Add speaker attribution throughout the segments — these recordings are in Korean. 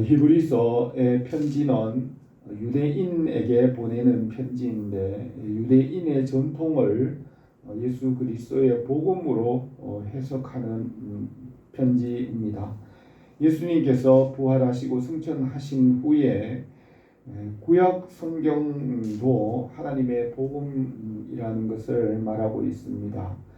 Speaker 1: 히브리서의 편지는 유대인에게 보내는 편지인데 유대인의 전통을 예수 그리스도의 복음으로 해석하는 편지입니다. 예수님께서 부활하시고 승천하신 후에 구약 성경도 하나님의 복음이라는 것을 말하고 있습니다.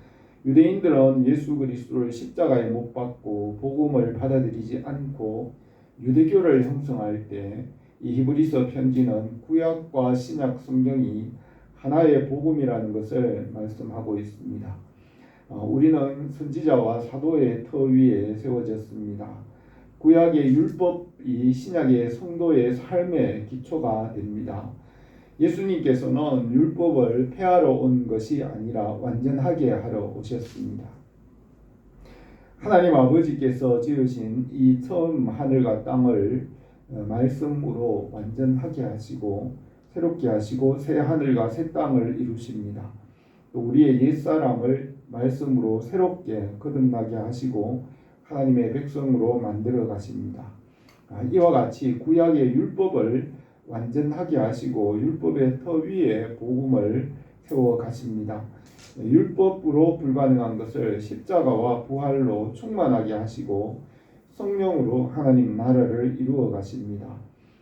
Speaker 1: 유대인들은 예수 그리스도를 십자가에 못 박고 복음을 받아들이지 않고 유대교를 형성할 때 이 히브리서 편지는 구약과 신약 성경이 하나의 복음이라는 것을 말씀하고 있습니다. 우리는 선지자와 사도의 터 위에 세워졌습니다. 구약의 율법이 신약의 성도의 삶의 기초가 됩니다. 예수님께서는 율법을 폐하러 온 것이 아니라 완전하게 하러 오셨습니다. 하나님 아버지께서 지으신 이 처음 하늘과 땅을 말씀으로 완전하게 하시고 새롭게 하시고 새 하늘과 새 땅을 이루십니다. 또 우리의 옛사람을 말씀으로 새롭게 거듭나게 하시고 하나님의 백성으로 만들어 가십니다. 이와 같이 구약의 율법을 완전하게 하시고 율법의 터 위에 복음을 세워 가십니다. 율법으로 불가능한 것을 십자가와 부활로 충만하게 하시고 성령으로 하나님 나라를 이루어 가십니다.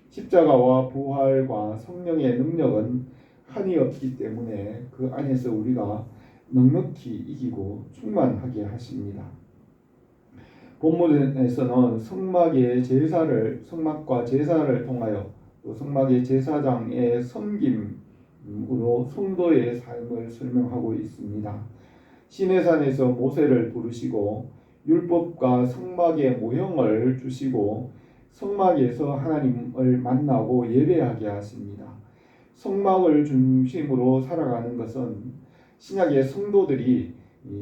Speaker 1: 십자가와 부활과 성령의 능력은 한이 없기 때문에 그 안에서 우리가 넉넉히 이기고 충만하게 하십니다. 본문에서는 성막과 제사를 통하여 또 성막의 제사장의 섬김으로 성도의 삶을 설명하고 있습니다. 시내산에서 모세를 부르시고 율법과 성막의 모형을 주시고 성막에서 하나님을 만나고 예배하게 하십니다. 성막을 중심으로 살아가는 것은 신약의 성도들이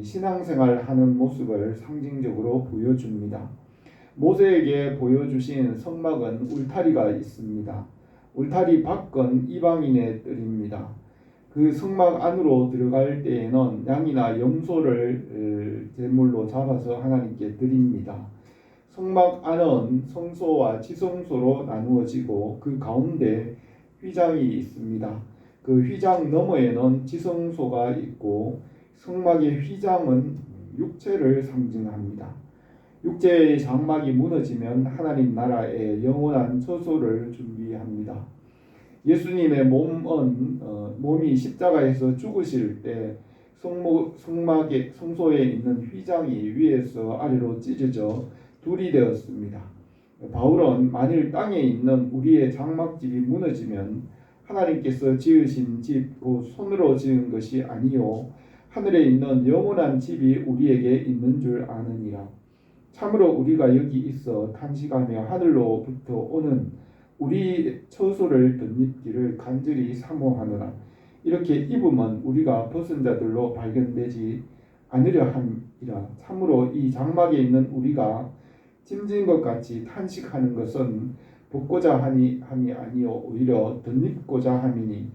Speaker 1: 신앙생활을 하는 모습을 상징적으로 보여줍니다. 모세에게 보여주신 성막은 울타리가 있습니다. 울타리 밖은 이방인의 뜰입니다. 그 성막 안으로 들어갈 때에는 양이나 염소를 제물로 잡아서 하나님께 드립니다. 성막 안은 성소와 지성소로 나누어지고 그 가운데 휘장이 있습니다. 그 휘장 너머에는 지성소가 있고 성막의 휘장은 육체를 상징합니다. 육체의 장막이 무너지면 하나님 나라의 영원한 처소를 준비합니다. 예수님의 몸이 십자가에서 죽으실 때 성소에 있는 휘장이 위에서 아래로 찢어져 둘이 되었습니다. 바울은 만일 땅에 있는 우리의 장막집이 무너지면 하나님께서 지으신 집 곧 손으로 지은 것이 아니요 하늘에 있는 영원한 집이 우리에게 있는 줄 아느니라. 참으로 우리가 여기 있어 탄식하며 하늘로부터 오는 우리 처소를 덧입기를 간절히 사모하노라. 이렇게 입으면 우리가 벗은 자들로 발견되지 않으려 함이라. 참으로 이 장막에 있는 우리가 짐진 것 같이 탄식하는 것은 벗고자 함이 아니요 오히려 덧입고자 함이니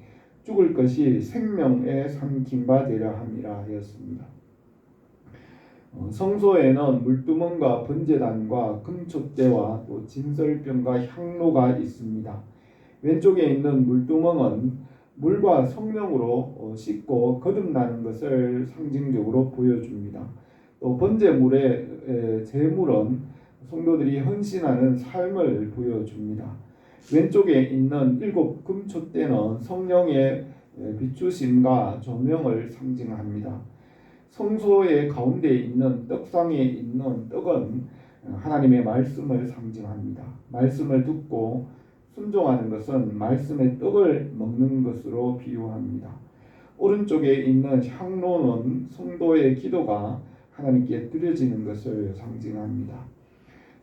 Speaker 1: 죽을 것이 생명에 삼킨 바 되려 함이라 하였습니다. 성소에는 물두멍과 번제단과 금촛대와 또 진설병과 향로가 있습니다. 왼쪽에 있는 물두멍은 물과 성령으로 씻고 거듭나는 것을 상징적으로 보여줍니다. 또 번제물의 제물은 성도들이 헌신하는 삶을 보여줍니다. 왼쪽에 있는 7 금촛대는 성령의 비추심과 조명을 상징합니다. 성소의 가운데 있는 떡상에 있는 떡은 하나님의 말씀을 상징합니다. 말씀을 듣고 순종하는 것은 말씀의 떡을 먹는 것으로 비유합니다. 오른쪽에 있는 향로는 성도의 기도가 하나님께 드려지는 것을 상징합니다.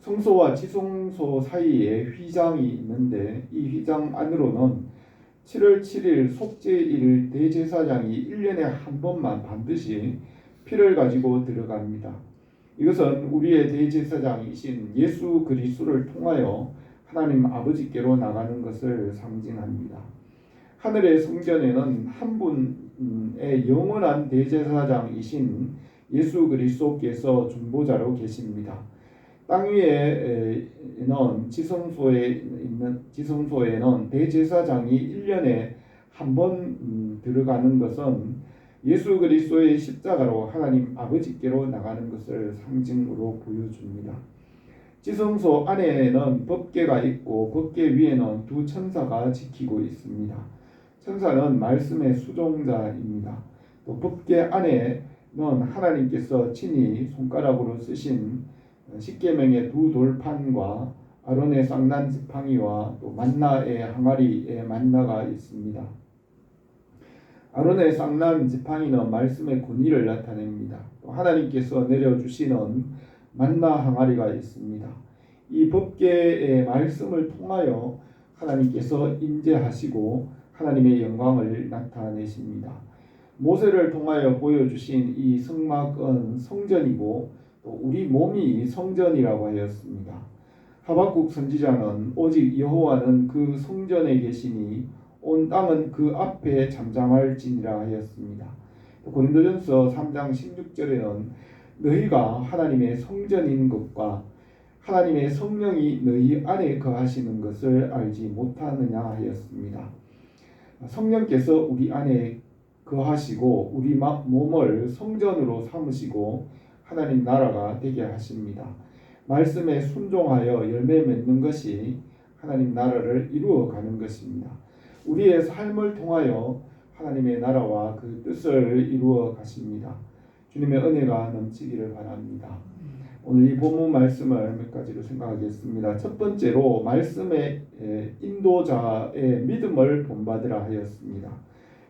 Speaker 1: 성소와 지성소 사이에 휘장이 있는데 이 휘장 안으로는 7월 7일 속죄일 대제사장이 1년에 한 번만 반드시 피를 가지고 들어갑니다. 이것은 우리의 대제사장이신 예수 그리스도를 통하여 하나님 아버지께로 나가는 것을 상징합니다. 하늘의 성전에는 한 분의 영원한 대제사장이신 예수 그리스도께서 중보자로 계십니다. 땅 위에는 지성소에는 대제사장이 1년에 한 번 들어가는 것은 예수 그리스도의 십자가로 하나님 아버지께로 나가는 것을 상징으로 보여줍니다. 지성소 안에는 법궤가 있고 법궤 위에는 두 천사가 지키고 있습니다. 천사는 말씀의 수종자입니다. 또 법궤 안에는 하나님께서 친히 손가락으로 쓰신 십계명의 두 돌판과 아론의 쌍난 지팡이와 또 만나의 항아리에 만나가 있습니다. 아론의 쌍난 지팡이는 말씀의 권위를 나타냅니다. 또 하나님께서 내려주시는 만나 항아리가 있습니다. 이 법궤의 말씀을 통하여 하나님께서 임재하시고 하나님의 영광을 나타내십니다. 모세를 통하여 보여주신 이 성막은 성전이고 또 우리 몸이 성전이라고 하였습니다. 하박국 선지자는 오직 여호와는 그 성전에 계시니 온 땅은 그 앞에 잠잠할지니라 하였습니다. 고린도전서 3장 16절에는 너희가 하나님의 성전인 것과 하나님의 성령이 너희 안에 거하시는 것을 알지 못하느냐 하였습니다. 성령께서 우리 안에 거하시고 우리 몸을 성전으로 삼으시고 하나님 나라가 되게 하십니다. 말씀에 순종하여 열매 맺는 것이 하나님 나라를 이루어가는 것입니다. 우리의 삶을 통하여 하나님의 나라와 그 뜻을 이루어 가십니다. 주님의 은혜가 넘치기를 바랍니다. 오늘 이 본문 말씀을 몇 가지로 생각하겠습니다. 첫 번째로 말씀의 인도자의 믿음을 본받으라 하였습니다.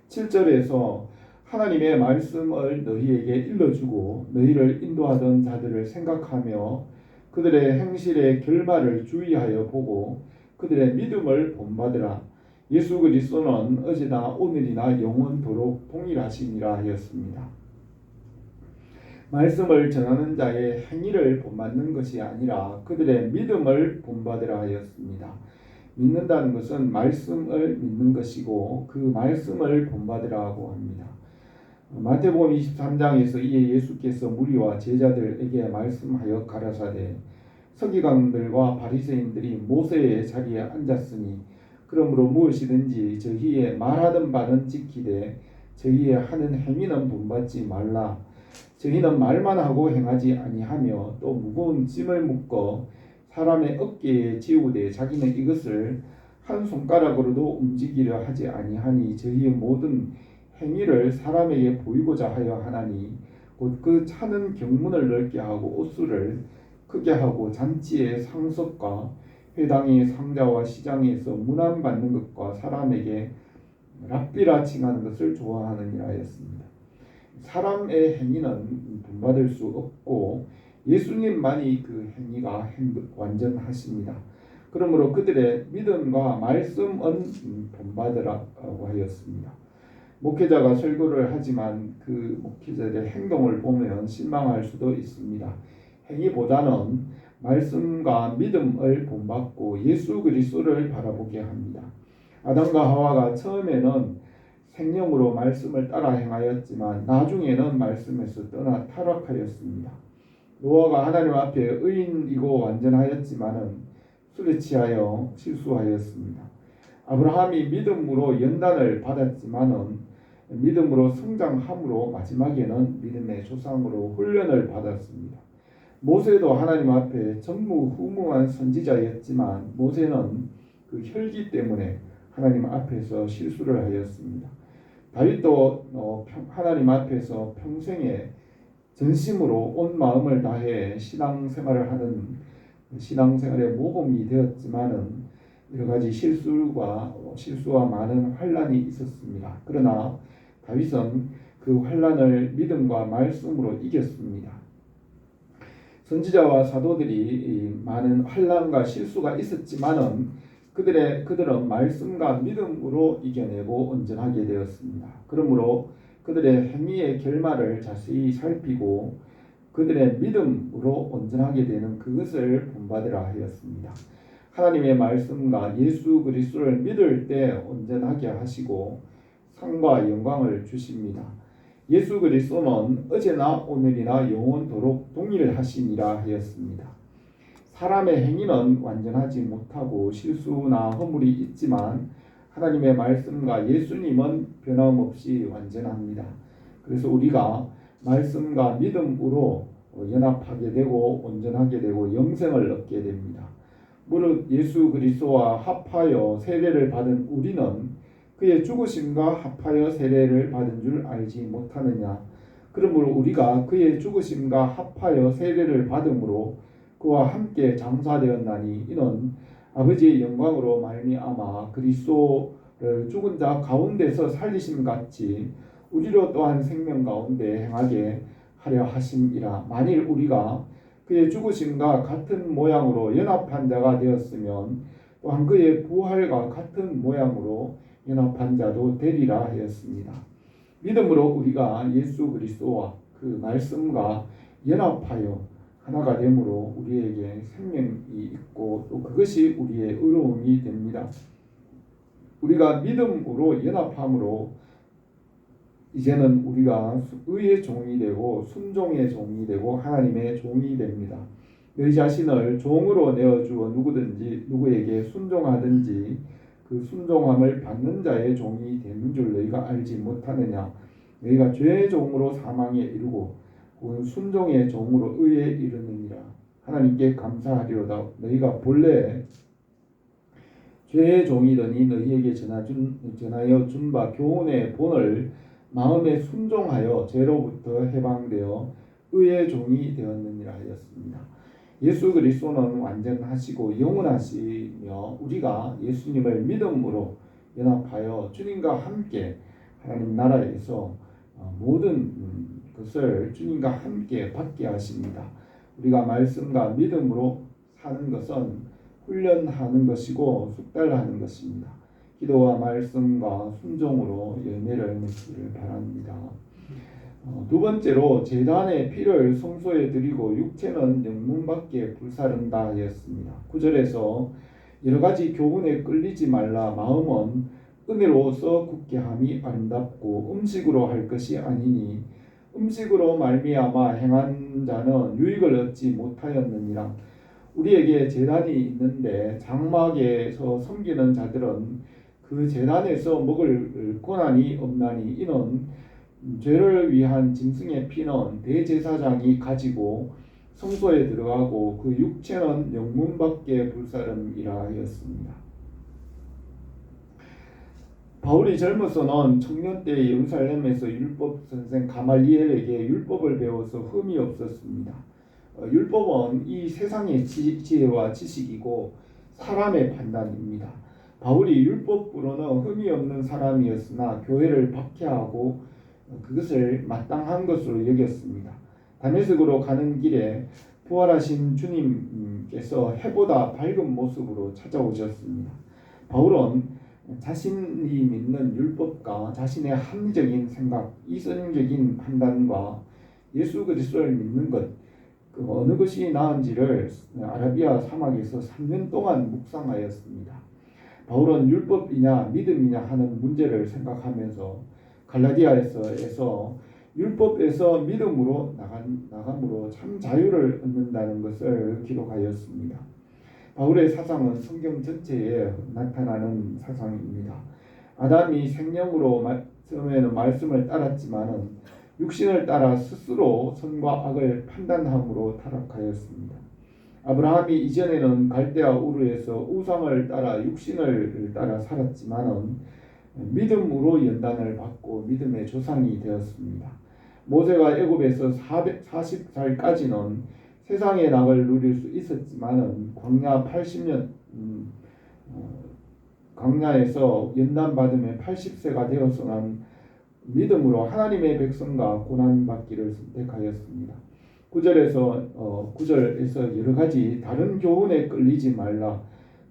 Speaker 1: 7절에서 하나님의 말씀을 너희에게 일러주고 너희를 인도하던 자들을 생각하며 그들의 행실의 결말을 주의하여 보고 그들의 믿음을 본받으라. 예수 그리스도는 어제나 오늘이나 영원토록 동일하시니라 하였습니다. 말씀을 전하는 자의 행위를 본받는 것이 아니라 그들의 믿음을 본받으라 하였습니다. 믿는다는 것은 말씀을 믿는 것이고 그 말씀을 본받으라고 합니다. 마태복음 23장에서 이에 예수께서 무리와 제자들에게 말씀하여 가라사대 서기관들과 바리새인들이 모세의 자리에 앉았으니 그러므로 무엇이든지 저희의 말하던 바는 지키되 저희의 하는 행위는 본받지 말라. 저희는 말만 하고 행하지 아니하며 또 무거운 짐을 묶어 사람의 어깨에 지우되 자기는 이것을 한 손가락으로도 움직이려 하지 아니하니 저희의 모든 행위를 사람에게 보이고자 하여 하나니 곧 그 차는 경문을 넓게 하고 옷수를 크게 하고 잔치의 상석과 회당의 상자와 시장에서 문안받는 것과 사람에게 랍비라 칭하는 것을 좋아하느니라 하였습니다. 사람의 행위는 본받을 수 없고 예수님만이 그 행위가 완전하십니다. 그러므로 그들의 믿음과 말씀은 본받으라고 하였습니다. 목회자가 설교를 하지만 그 목회자의 행동을 보면 실망할 수도 있습니다. 행위보다는 말씀과 믿음을 본받고 예수 그리스도를 바라보게 합니다. 아담과 하와가 처음에는 생명으로 말씀을 따라 행하였지만 나중에는 말씀에서 떠나 타락하였습니다. 노아가 하나님 앞에 의인이고 완전하였지만은 술에 취하여 실수하였습니다. 아브라함이 믿음으로 연단을 받았지만은 믿음으로 성장함으로 마지막에는 믿음의 조상으로 훈련을 받았습니다. 모세도 하나님 앞에 전무후무한 선지자였지만 모세는 그 혈기 때문에 하나님 앞에서 실수를 하였습니다. 다윗도 하나님 앞에서 평생에 전심으로 온 마음을 다해 신앙생활을 하는 신앙생활의 모범이 되었지만은 여러 가지 실수와 많은 환난이 있었습니다. 그러나 다윗은 그 환난을 믿음과 말씀으로 이겼습니다. 선지자와 사도들이 많은 환난과 실수가 있었지만은 그들은 말씀과 믿음으로 이겨내고 온전하게 되었습니다. 그러므로 그들의 행위의 결말을 자세히 살피고 그들의 믿음으로 온전하게 되는 그것을 본받으라 하였습니다. 하나님의 말씀과 예수 그리스도를 믿을 때 온전하게 하시고 상과 영광을 주십니다. 예수 그리스도는 어제나 오늘이나 영원토록 동일하시니라 하였습니다. 사람의 행위는 완전하지 못하고 실수나 허물이 있지만 하나님의 말씀과 예수님은 변함없이 완전합니다. 그래서 우리가 말씀과 믿음으로 연합하게 되고 온전하게 되고 영생을 얻게 됩니다. 무릇 예수 그리스도와 합하여 세례를 받은 우리는 그의 죽으심과 합하여 세례를 받은 줄 알지 못하느냐. 그러므로 우리가 그의 죽으심과 합하여 세례를 받음으로 그와 함께 장사되었나니 이는 아버지의 영광으로 말미암아 그리스도를 죽은 자 가운데서 살리심 같이 우리로 또한 생명 가운데 행하게 하려 하심이라. 만일 우리가 그의 죽으심과 같은 모양으로 연합한 자가 되었으면 또한 그의 부활과 같은 모양으로 연합한 자도 되리라 하였습니다. 믿음으로 우리가 예수 그리스도와 그 말씀과 연합하여 하나가 되므로 우리에게 생명이 있고 또 그것이 우리의 의로움이 됩니다. 우리가 믿음으로 연합함으로 이제는 우리가 의의 종이 되고 순종의 종이 되고 하나님의 종이 됩니다. 너희 자신을 종으로 내어주어 누구에게 순종하든지 그 순종함을 받는 자의 종이 되는 줄 너희가 알지 못하느냐. 너희가 죄의 종으로 사망에 이르고 혹은 순종의 종으로 의에 이르느니라. 하나님께 감사하리로다. 너희가 본래 죄의 종이더니 너희에게 전하여 준 바 교훈의 본을 마음에 순종하여 죄로부터 해방되어 의의 종이 되었느니라 하였습니다. 예수 그리스도는 완전하시고 영원하시며 우리가 예수님을 믿음으로 연합하여 주님과 함께 하나님 나라에서 모든 것을 주님과 함께 받게 하십니다. 우리가 말씀과 믿음으로 사는 것은 훈련하는 것이고 숙달하는 것입니다. 기도와 말씀과 순종으로 열매를 맺기를 바랍니다. 두 번째로 제단의 피를 성소에 드리고 육체는 영문밖에 불사른다 하였습니다. 9절에서 여러 가지 교훈에 끌리지 말라. 마음은 은혜로서 굳게 함이 아름답고 음식으로 할 것이 아니니 음식으로 말미암아 행한 자는 유익을 얻지 못하였느니라. 우리에게 제단이 있는데 장막에서 섬기는 자들은 그 제단에서 먹을 권한이 없나니 이는 죄를 위한 짐승의 피는 대제사장이 가지고 성소에 들어가고 그 육체는 영문밖에 불사름이라 하였습니다. 바울이 젊어서는 청년 때 예루살렘에서 율법 선생 가말리엘에게 율법을 배워서 흠이 없었습니다. 율법은 이 세상의 지혜와 지식이고 사람의 판단입니다. 바울이 율법으로는 흠이 없는 사람이었으나 교회를 박해하고 그것을 마땅한 것으로 여겼습니다. 다메섹으로 가는 길에 부활하신 주님께서 해보다 밝은 모습으로 찾아오셨습니다. 바울은 자신이 믿는 율법과 자신의 합리적인 생각, 이성적인 판단과 예수 그리스도를 믿는 것, 그 어느 것이 나은지를 아라비아 사막에서 3년 동안 묵상하였습니다. 바울은 율법이냐 믿음이냐 하는 문제를 생각하면서 갈라디아에서 율법에서 믿음으로 나감으로 참 자유를 얻는다는 것을 기록하였습니다. 바울의 사상은 성경 전체에 나타나는 사상입니다. 아담이 생명으로 처음에는 말씀을 따랐지만은 육신을 따라 스스로 선과 악을 판단함으로 타락하였습니다. 아브라함이 이전에는 갈대아 우르에서 우상을 따라 육신을 따라 살았지만은 믿음으로 연단을 받고 믿음의 조상이 되었습니다. 모세가 애굽에서 440살까지는 세상의 낙을 누릴 수 있었지만은 광야 80년 광야에서 연단 받음에 80세가 되어서는 믿음으로 하나님의 백성과 고난 받기를 선택하였습니다. 9절에서 여러 가지 다른 교훈에 끌리지 말라.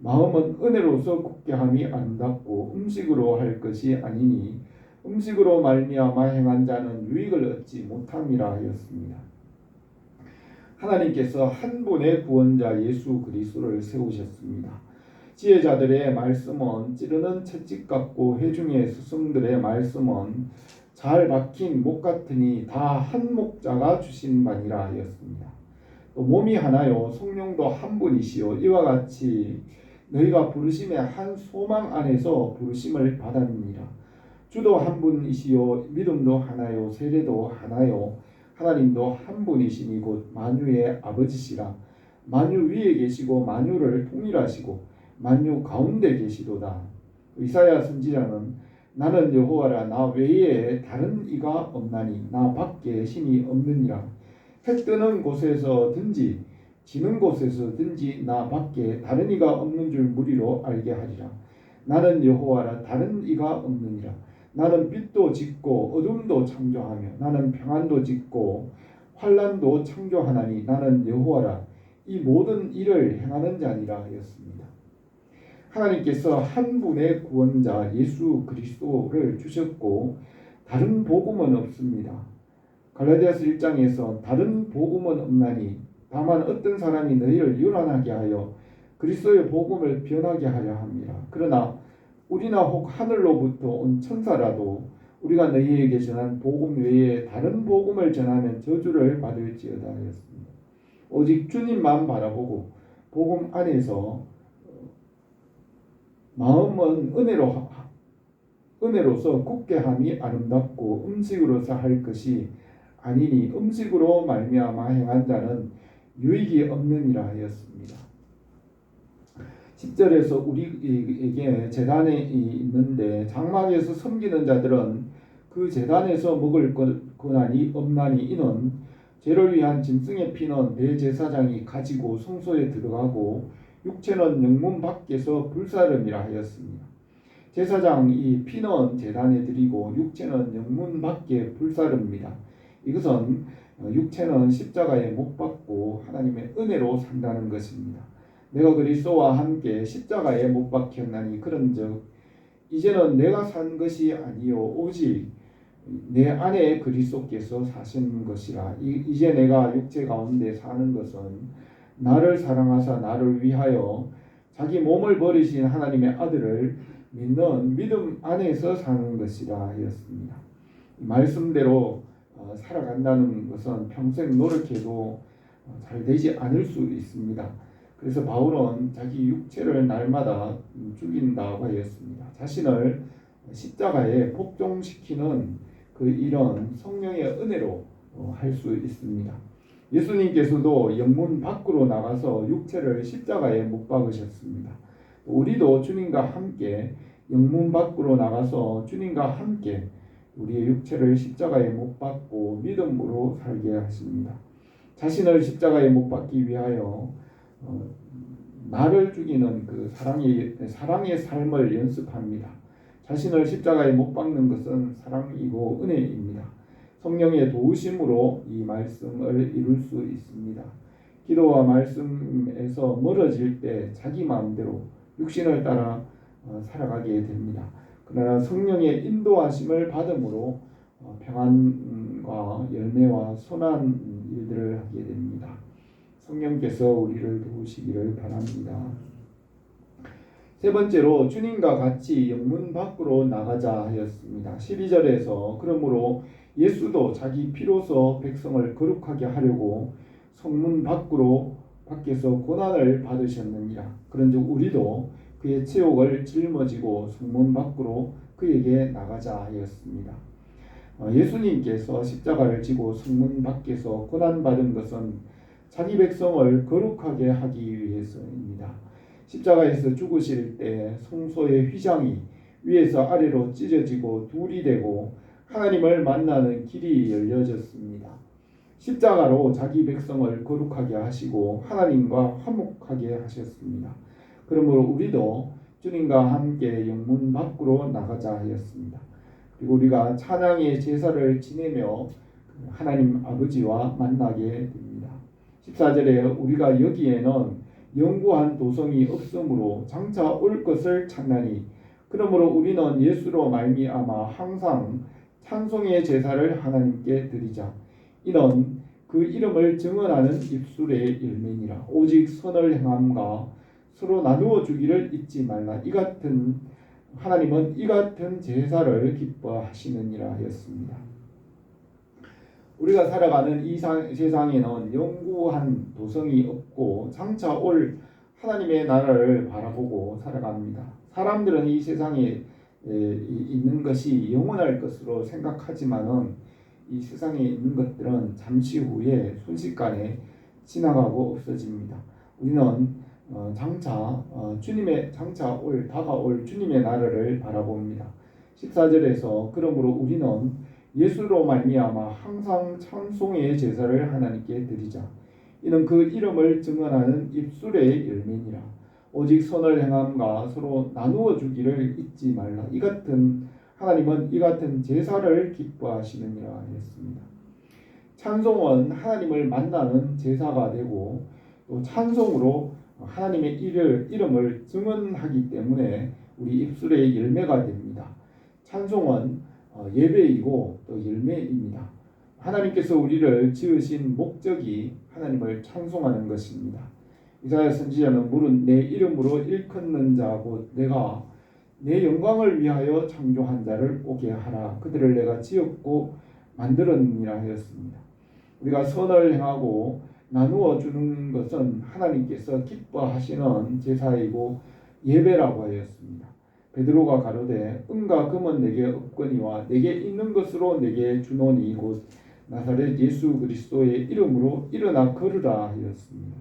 Speaker 1: 마음은 은혜로서 굳게 함이 아름답고 음식으로 할 것이 아니니 음식으로 말미암아 행한 자는 유익을 얻지 못함이라 하였습니다. 하나님께서 한 분의 구원자 예수 그리스도를 세우셨습니다. 지혜자들의 말씀은 찌르는 채찍 같고 회중의 스승들의 말씀은 잘 박힌 목 같으니 다 한 목자가 주신 바니라 하였습니다. 또 몸이 하나요 성령도 한 분이시요 이와 같이 너희가 부르심의 한 소망 안에서 부르심을 받았느니라. 주도 한 분이시요 믿음도 하나요 세례도 하나요 하나님도 한 분이시니 곧 만유의 아버지시라. 만유 위에 계시고 만유를 통일하시고 만유 가운데 계시도다. 이사야 선지자는 나는 여호와라 나 외에 다른 이가 없나니 나 밖에 신이 없느니라. 해 뜨는 곳에서든지 지는 곳에서든지 나 밖에 다른 이가 없는 줄 무리로 알게 하리라. 나는 여호와라 다른 이가 없느니라. 나는 빛도 짓고 어둠도 창조하며 나는 평안도 짓고 환난도 창조하나니 나는 여호와라 이 모든 일을 행하는 자니라 하였습니다. 하나님께서 한 분의 구원자 예수 그리스도를 주셨고 다른 복음은 없습니다. 갈라디아서 1장에서 다른 복음은 없나니 다만 어떤 사람이 너희를 요란하게 하여 그리스도의 복음을 변하게 하려 합니다. 그러나 우리나 혹 하늘로부터 온 천사라도 우리가 너희에게 전한 복음 외에 다른 복음을 전하면 저주를 받을지어다 하였습니다. 오직 주님만 바라보고 복음 안에서 마음은 은혜로서 굳게 함이 아름답고 음식으로서 할 것이 아니니 음식으로 말미암아 행한 자는 유익이 없느니라 하였습니다. 10절에서 우리에게 제단이 있는데 장막에서 섬기는 자들은 그 제단에서 먹을 권한이 없나니 이는 죄를 위한 짐승의 피는 대제사장이 가지고 성소에 들어가고 육체는 영문 밖에서 불사름이라 하였습니다. 제사장이 피는 제단에 드리고 육체는 영문 밖에 불사릅니다. 이것은 육체는 십자가에 못 박고 하나님의 은혜로 산다는 것입니다. 내가 그리스도와 함께 십자가에 못 박혔나니 그런즉 이제는 내가 산 것이 아니요 오직 내 안에 그리스도께서 사신 것이라. 이제 내가 육체 가운데 사는 것은 나를 사랑하사 나를 위하여 자기 몸을 버리신 하나님의 아들을 믿는 믿음 안에서 사는 것이라 하였습니다. 말씀대로 살아간다는 것은 평생 노력해도 잘 되지 않을 수 있습니다. 그래서 바울은 자기 육체를 날마다 죽인다고 하였습니다. 자신을 십자가에 복종시키는 그 일은 성령의 은혜로 할 수 있습니다. 예수님께서도 영문 밖으로 나가서 육체를 십자가에 못 박으셨습니다. 우리도 주님과 함께 영문 밖으로 나가서 주님과 함께 우리의 육체를 십자가에 못 박고 믿음으로 살게 하십니다. 자신을 십자가에 못 박기 위하여 나를 죽이는 그 사랑의 삶을 연습합니다. 자신을 십자가에 못 박는 것은 사랑이고 은혜입니다. 성령의 도우심으로 이 말씀을 이룰 수 있습니다. 기도와 말씀에서 멀어질 때 자기 마음대로 육신을 따라 살아가게 됩니다. 그러나 성령의 인도하심을 받음으로 평안과 열매와 선한 일들을 하게 됩니다. 성령께서 우리를 도우시기를 바랍니다. 세 번째로 주님과 같이 영문 밖으로 나가자 하였습니다. 12절에서 그러므로 예수도 자기 피로서 백성을 거룩하게 하려고 성문 밖에서 고난을 받으셨느니라. 그런즉 우리도 그의 체욕을 짊어지고 성문 밖으로 그에게 나가자 하였습니다. 예수님께서 십자가를 지고 성문 밖에서 고난받은 것은 자기 백성을 거룩하게 하기 위해서입니다. 십자가에서 죽으실 때 성소의 휘장이 위에서 아래로 찢어지고 둘이 되고 하나님을 만나는 길이 열려졌습니다. 십자가로 자기 백성을 거룩하게 하시고 하나님과 화목하게 하셨습니다. 그러므로 우리도 주님과 함께 영문 밖으로 나가자 하였습니다. 그리고 우리가 찬양의 제사를 지내며 하나님 아버지와 만나게 됩니다. 14절에 우리가 여기에는 영구한 도성이 없으므로 장차 올 것을 찾나니 그러므로 우리는 예수로 말미암아 항상 찬송의 제사를 하나님께 드리자. 이는 그 이름을 증언하는 입술의 열매니라. 오직 선을 행함과 서로 나누어 주기를 잊지 말라. 이 같은 하나님은 이 같은 제사를 기뻐하시느니라 하였습니다. 우리가 살아가는 이 세상에는 영구한 도성이 없고 장차 올 하나님의 나라를 바라보고 살아갑니다. 사람들은 이 세상에 있는 것이 영원할 것으로 생각하지만은 이 세상에 있는 것들은 잠시 후에 순식간에 지나가고 없어집니다. 우리는 장차 다가올 주님의 나라를 바라봅니다. 14절에서 그러므로 우리는 예수로 말미암아 항상 찬송의 제사를 하나님께 드리자. 이는 그 이름을 증언하는 입술의 열매니라. 오직 선을 행함과 서로 나누어 주기를 잊지 말라. 하나님은 이 같은 제사를 기뻐하시느니라 했습니다. 찬송은 하나님을 만나는 제사가 되고 또 찬송으로 하나님의 이름을 증언하기 때문에 우리 입술의 열매가 됩니다. 찬송은 예배이고 또 열매입니다. 하나님께서 우리를 지으신 목적이 하나님을 찬송하는 것입니다. 이사야 선지자는 물은 내 이름으로 일컫는 자 곧 내가 내 영광을 위하여 창조한 자를 오게 하라. 그들을 내가 지었고 만들었느니라 하였습니다. 우리가 선을 행하고 나누어 주는 것은 하나님께서 기뻐하시는 제사이고 예배라고 하였습니다. 베드로가 가로되 은과 금은 내게 없거니와 내게 있는 것으로 내게 주노니 곧 나사렛 예수 그리스도의 이름으로 일어나 걸으라 하였습니다.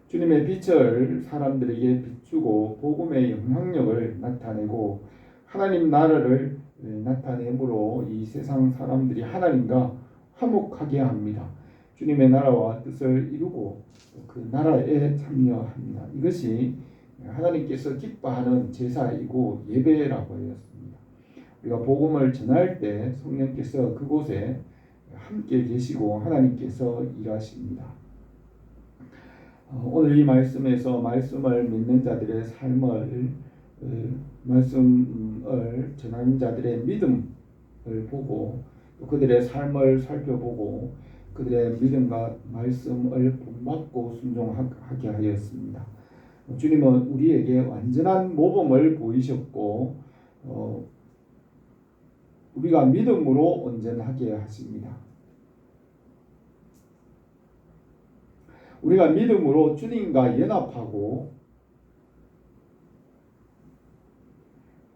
Speaker 1: 주님의 빛을 사람들에게 비추고 복음의 영향력을 나타내고 하나님 나라를 나타내므로 이 세상 사람들이 하나님과 화목하게 합니다. 주님의 나라와 뜻을 이루고 그 나라에 참여합니다. 이것이 하나님께서 기뻐하는 제사이고 예배라고 하였습니다. 우리가 복음을 전할 때 성령께서 그곳에 함께 계시고 하나님께서 일하십니다. 오늘 이 말씀에서 말씀을 믿는 자들의 말씀을 전하는 자들의 믿음을 보고 또 그들의 삶을 살펴보고 그들의 믿음과 말씀을 본받고 순종하게 하였습니다. 주님은 우리에게 완전한 모범을 보이셨고 우리가 믿음으로 온전하게 하십니다. 우리가 믿음으로 주님과 연합하고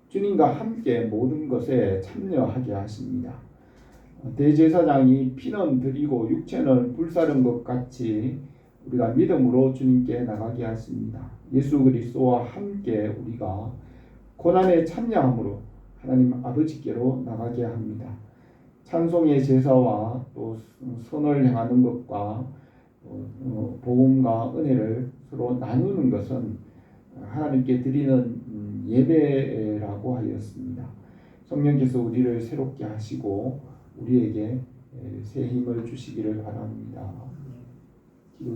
Speaker 1: 주님과 함께 모든 것에 참여하게 하십니다. 대제사장이 피는 드리고 육체는 불사른 것 같이 우리가 믿음으로 주님께 나가게 하십니다. 예수 그리스도와 함께 우리가 고난에 참여함으로 하나님 아버지께로 나가게 합니다. 찬송의 제사와 또 선을 행하는 것과 복음과 은혜를 서로 나누는 것은 하나님께 드리는 예배라고 하였습니다. 성령께서 우리를 새롭게 하시고 우리에게 새 힘을 주시기를 바랍니다. 기도드립니다.